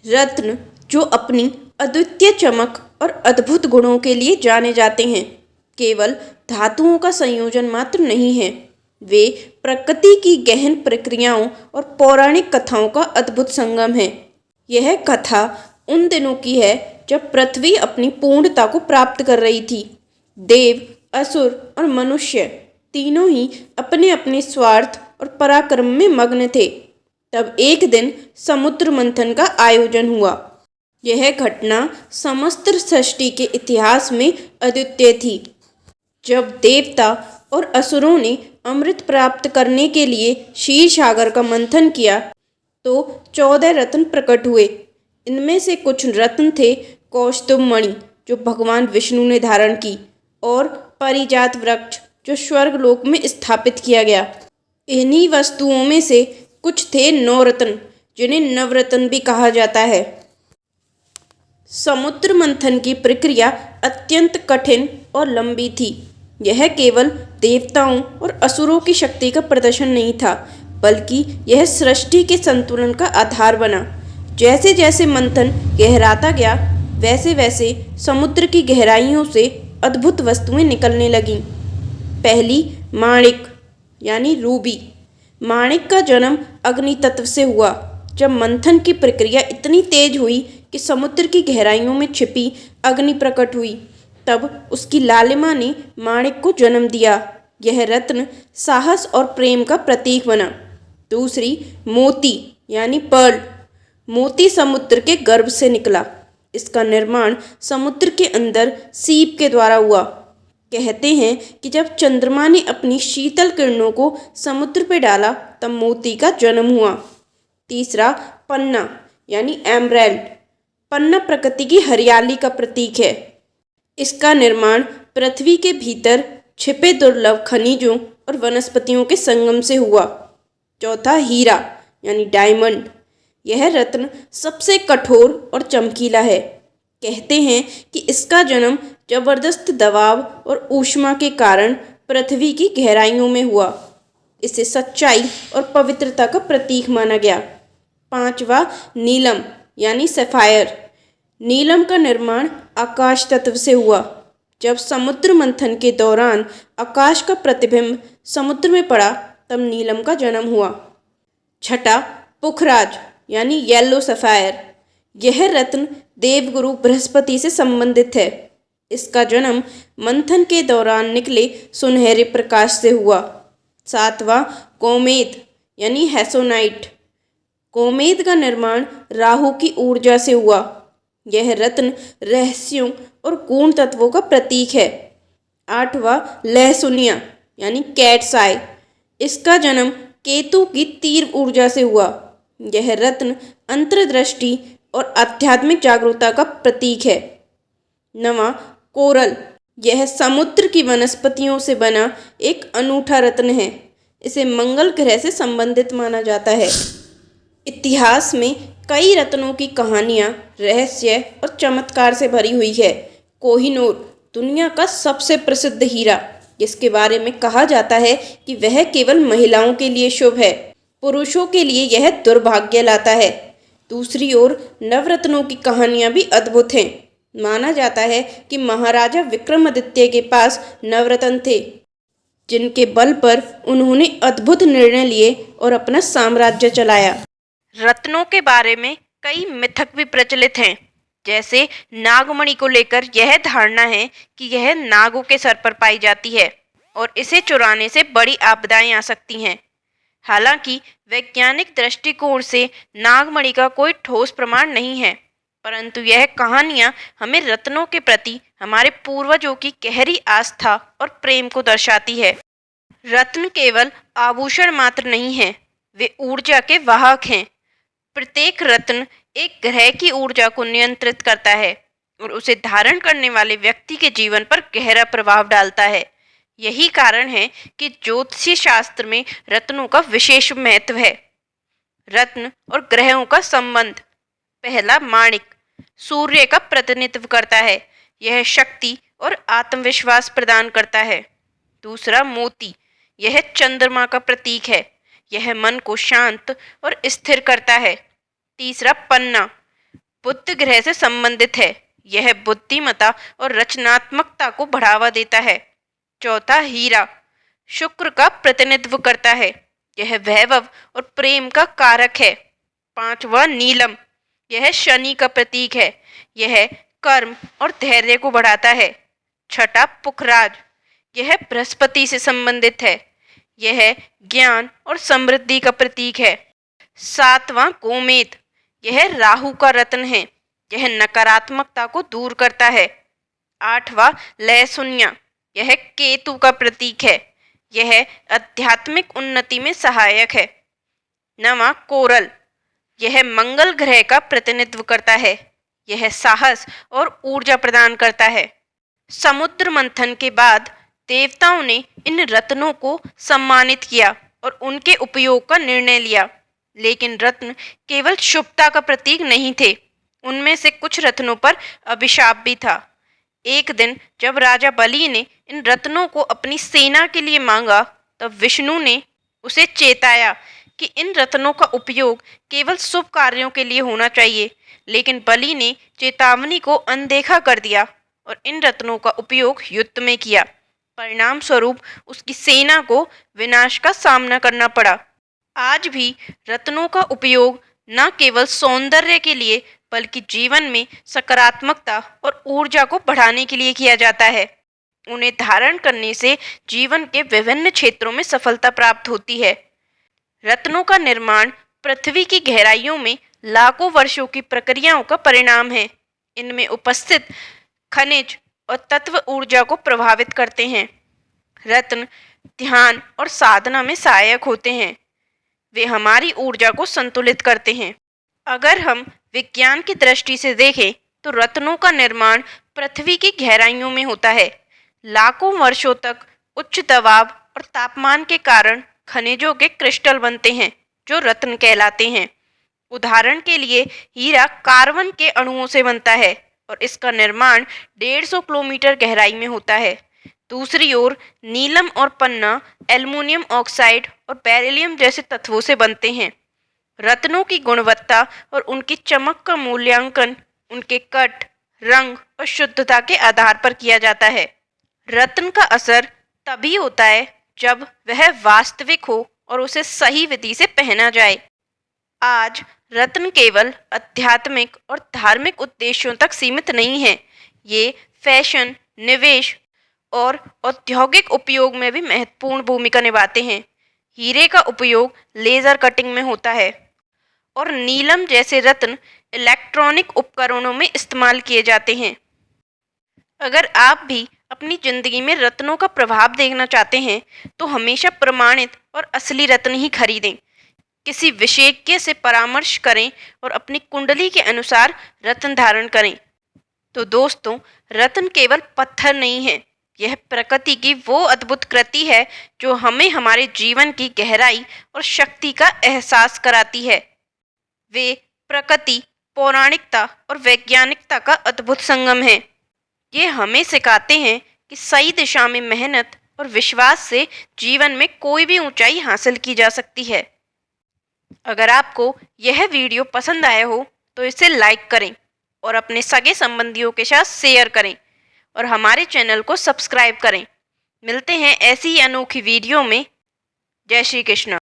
रत्न जो अपनी अद्वितीय चमक और अद्भुत गुणों के लिए जाने जाते हैं, केवल धातुओं का संयोजन मात्र नहीं है। वे प्रकृति की गहन प्रक्रियाओं और पौराणिक कथाओं का अद्भुत संगम है। यह कथा उन दिनों की है जब पृथ्वी अपनी पूर्णता को प्राप्त कर रही थी। देव, असुर और मनुष्य तीनों ही अपने अपने स्वार्थ और पराक्रम में मग्न थे। तब एक दिन समुद्र मंथन का आयोजन हुआ। यह घटना समस्त सृष्टि के इतिहास में अद्वितीय थी। जब देवता और असुरों ने अमृत प्राप्त करने के लिए क्षीर सागर का मंथन किया तो 14 रत्न प्रकट हुए। इनमें से कुछ रत्न थे कौस्तुभ मणि, जो भगवान विष्णु ने धारण की, और पारिजात वृक्ष, जो स्वर्गलोक में स्थापित किया गया। इन्हीं वस्तुओं में से कुछ थे 9 रत्न, जिन्हें नवरत्न भी कहा जाता है। समुद्र मंथन की प्रक्रिया अत्यंत कठिन और लंबी थी। यह केवल देवताओं और असुरों की शक्ति का प्रदर्शन नहीं था, बल्कि यह सृष्टि के संतुलन का आधार बना। जैसे जैसे मंथन गहराता गया, वैसे वैसे समुद्र की गहराइयों से अद्भुत वस्तुएं निकलने लगीं। पहली माणिक यानी रूबी। माणिक का जन्म अग्नि तत्व से हुआ। जब मंथन की प्रक्रिया इतनी तेज हुई कि समुद्र की गहराइयों में छिपी अग्नि प्रकट हुई, तब उसकी लालिमा ने माणिक को जन्म दिया। यह रत्न साहस और प्रेम का प्रतीक बना। दूसरी मोती यानी पर्ल। मोती समुद्र के गर्भ से निकला। इसका निर्माण समुद्र के अंदर सीप के द्वारा हुआ। कहते हैं कि जब चंद्रमा ने अपनी शीतल किरणों को समुद्र पर डाला, तब मोती का जन्म हुआ। तीसरा पन्ना यानी एमराल्ड। पन्ना प्रकृति की हरियाली का प्रतीक है। इसका निर्माण पृथ्वी के भीतर छिपे दुर्लभ खनिजों और वनस्पतियों के संगम से हुआ। चौथा हीरा यानी डायमंड। यह रत्न सबसे कठोर और चमकीला है। कहते हैं कि इसका जन्म जबरदस्त दबाव और ऊष्मा के कारण पृथ्वी की गहराइयों में हुआ। इसे सच्चाई और पवित्रता का प्रतीक माना गया। पांचवा नीलम यानी सफ़ायर। नीलम का निर्माण आकाश तत्व से हुआ। जब समुद्र मंथन के दौरान आकाश का प्रतिबिंब समुद्र में पड़ा, तब नीलम का जन्म हुआ। छठा पुखराज यानी येलो सफ़ायर। यह रत्न देवगुरु बृहस्पति से संबंधित है। इसका जन्म मंथन के दौरान निकले सुनहरे प्रकाश से हुआ। सातवां गोमेद यानी हैसोनाइट। गोमेद का निर्माण राहु की ऊर्जा से हुआ। यह रत्न रहस्यों और गूढ़ तत्वों का प्रतीक है। आठवां लहसुनिया यानी कैट्स आई। इसका जन्म केतु की तीव्र ऊर्जा से हुआ। यह रत्न अंतर्दृष्टि और आध्यात्मिक जागरूकता का प्रतीक है। नवां कोरल। यह समुद्र की वनस्पतियों से बना एक अनूठा रत्न है। इसे मंगल ग्रह से संबंधित माना जाता है। इतिहास में कई रत्नों की कहानियाँ रहस्य और चमत्कार से भरी हुई है। कोहिनूर दुनिया का सबसे प्रसिद्ध हीरा, जिसके बारे में कहा जाता है कि वह केवल महिलाओं के लिए शुभ है, पुरुषों के लिए यह दुर्भाग्य लाता है। दूसरी ओर नवरत्नों की कहानियाँ भी अद्भुत हैं। माना जाता है कि महाराजा विक्रमादित्य के पास नवरत्न थे, जिनके बल पर उन्होंने अद्भुत निर्णय लिए और अपना साम्राज्य चलाया। रत्नों के बारे में कई मिथक भी प्रचलित हैं। जैसे नागमणि को लेकर यह धारणा है कि यह नागों के सर पर पाई जाती है और इसे चुराने से बड़ी आपदाएं आ सकती हैं। हालांकि वैज्ञानिक दृष्टिकोण से नागमणि का कोई ठोस प्रमाण नहीं है, परंतु यह कहानियाँ हमें रत्नों के प्रति हमारे पूर्वजों की गहरी आस्था और प्रेम को दर्शाती है। रत्न केवल आभूषण मात्र नहीं है, वे ऊर्जा के वाहक हैं। प्रत्येक रत्न एक ग्रह की ऊर्जा को नियंत्रित करता है और उसे धारण करने वाले व्यक्ति के जीवन पर गहरा प्रभाव डालता है। यही कारण है कि ज्योतिषी शास्त्र में रत्नों का विशेष महत्व है। रत्न और ग्रहों का संबंध। पहला माणिक सूर्य का प्रतिनिधित्व करता है। यह शक्ति और आत्मविश्वास प्रदान करता है। दूसरा मोती, यह चंद्रमा का प्रतीक है। यह मन को शांत और स्थिर करता है। तीसरा पन्ना, बुध ग्रह से संबंधित है। यह बुद्धिमत्ता और रचनात्मकता को बढ़ावा देता है। चौथा, हीरा शुक्र का प्रतिनिधित्व करता है। यह वैभव और प्रेम का कारक है। पांचवा, नीलम यह शनि का प्रतीक है। यह कर्म और धैर्य को बढ़ाता है। छठा, पुखराज यह बृहस्पति से संबंधित है। यह ज्ञान और समृद्धि का प्रतीक है। सातवां, गोमेद यह राहु का रत्न है। यह नकारात्मकता को दूर करता है। आठवां, लहसुनिया यह केतु का प्रतीक है। यह आध्यात्मिक उन्नति में सहायक है। नवां, कोरल यह मंगल ग्रह का प्रतिनिधित्व करता है। यह साहस और ऊर्जा प्रदान करता है। समुद्र मंथन के बाद देवताओं ने इन रत्नों को सम्मानित किया और उनके उपयोग का निर्णय लिया। लेकिन रत्न केवल शुभता का प्रतीक नहीं थे, उनमें से कुछ रत्नों पर अभिशाप भी था। एक दिन जब राजा बलि ने इन रत्नों को अपनी सेना के लिए मांगा, तब विष्णु ने उसे चेताया कि इन रत्नों का उपयोग केवल शुभ कार्यों के लिए होना चाहिए। लेकिन बलि ने चेतावनी को अनदेखा कर दिया और इन रत्नों का उपयोग युद्ध में किया। परिणाम स्वरूप उसकी सेना को विनाश का सामना करना पड़ा। आज भी रत्नों का उपयोग न केवल सौंदर्य के लिए बल्कि जीवन में सकारात्मकता और ऊर्जा को बढ़ाने के लिए किया जाता है। उन्हें धारण करने से जीवन के विभिन्न क्षेत्रों में सफलता प्राप्त होती है। रत्नों का निर्माण पृथ्वी की गहराइयों में लाखों वर्षों की प्रक्रियाओं का परिणाम है। इनमें उपस्थित खनिज और तत्व ऊर्जा को प्रभावित करते हैं। रत्न ध्यान और साधना में सहायक होते हैं। वे हमारी ऊर्जा को संतुलित करते हैं। अगर हम विज्ञान की दृष्टि से देखें तो रत्नों का निर्माण पृथ्वी की गहराइयों में होता है। लाखों वर्षों तक उच्च दबाव और तापमान के कारण खनिजों के क्रिस्टल बनते हैं जो रत्न कहलाते हैं। उदाहरण के लिए हीरा कार्बन के अणुओं से बनता है और इसका निर्माण 150 किलोमीटर गहराई में होता है। दूसरी ओर नीलम और पन्ना एल्युमिनियम ऑक्साइड और बेरिलियम जैसे तत्वों से बनते हैं। रत्नों की गुणवत्ता और उनकी चमक का मूल्यांकन उनके कट, रंग और शुद्धता के आधार पर किया जाता है। रत्न का असर तभी होता है जब वह वास्तविक हो और उसे सही विधि से पहना जाए। आज रत्न केवल आध्यात्मिक और धार्मिक उद्देश्यों तक सीमित नहीं है। ये फैशन, निवेश और औद्योगिक उपयोग में भी महत्वपूर्ण भूमिका निभाते हैं। हीरे का उपयोग लेजर कटिंग में होता है और नीलम जैसे रत्न इलेक्ट्रॉनिक उपकरणों में इस्तेमाल किए जाते हैं। अगर आप भी अपनी जिंदगी में रत्नों का प्रभाव देखना चाहते हैं तो हमेशा प्रमाणित और असली रत्न ही खरीदें। किसी विशेषज्ञ से परामर्श करें और अपनी कुंडली के अनुसार रत्न धारण करें। तो दोस्तों, रत्न केवल पत्थर नहीं है, यह प्रकृति की वो अद्भुत कृति है जो हमें हमारे जीवन की गहराई और शक्ति का एहसास कराती है। वे प्रकृति, पौराणिकता और वैज्ञानिकता का अद्भुत संगम है। ये हमें सिखाते हैं कि सही दिशा में मेहनत और विश्वास से जीवन में कोई भी ऊंचाई हासिल की जा सकती है। अगर आपको यह वीडियो पसंद आया हो तो इसे लाइक करें और अपने सगे संबंधियों के साथ शेयर करें और हमारे चैनल को सब्सक्राइब करें। मिलते हैं ऐसी ही अनोखी वीडियो में। जय श्री कृष्ण।